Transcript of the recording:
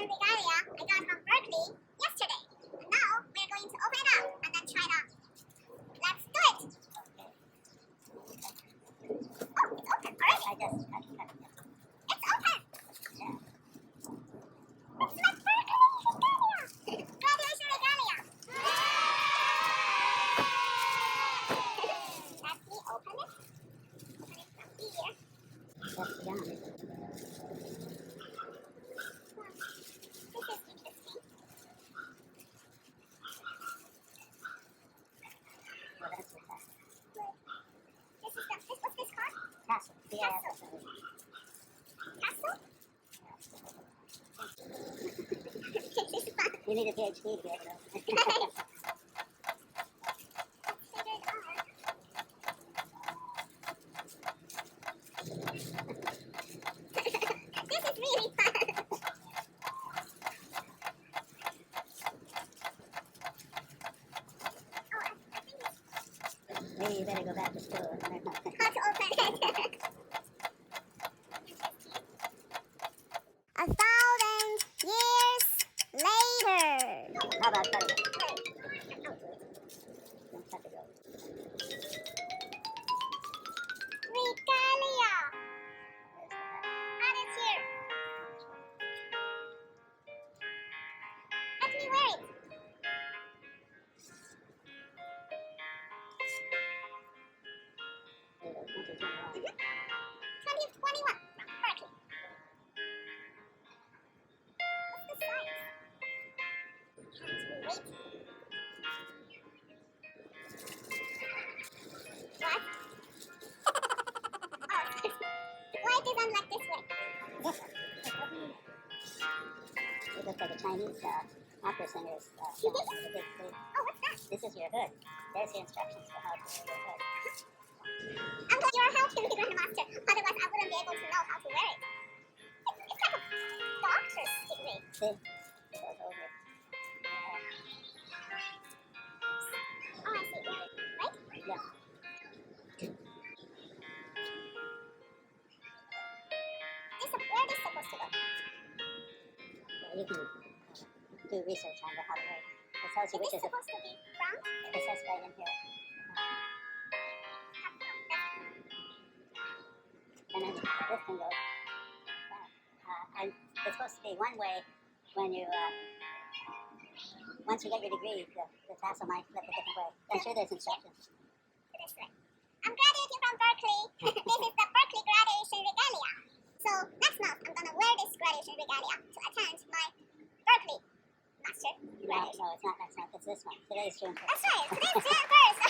graduation regalia I got from Berklee yesterday. And now we're going to open it up and then try it on. Let's do it! Oh, it's open already. I just cut it. It's open! Yeah. It's my Berklee regalia! Graduation regalia! Let me open it. Open it from here. That's yum. This is interesting. Well, that's what that. What's this called? Castle. Yeah. Castle. Castle? This is fun. You need a PhD to get it. Figure it out. This is really fun. Oh, I think it's Maybe you better go back to school. how to open it. 1,000 years later. How about cutting it? Don't cut it over. Regalia. There's the hat. And it's here. Let me wear it. There it is. 2021. 2021 from Berklee. What's the size? Can't wait. What? Oh, why it isn't like this way? It looks like a Chinese opera singer's Oh, big flute. what's that? This is your hood. There's your instructions for how to wear your hood. I'm glad you're helping me, Grandmaster. Otherwise, I wouldn't be able to know how to wear it. It's like a doctor's degree. See? It goes over your head. Oh, I see. Right? Yeah. Where is this supposed to go? Well, you can do research on how to wear it. It tells you Is which this is a, supposed to be front? it says right in here. And then this can go back. And it's supposed to be one way when you, once you get your degree, the tassel might flip a different way. I'm sure there's instructions. This way. I'm graduating from Berklee. This is the Berklee graduation regalia. So next month, I'm gonna wear this graduation regalia to attend my Berklee master No, graduation. no, it's not next month. It's this one. Today is June 1st. That's right. Today's June 1st.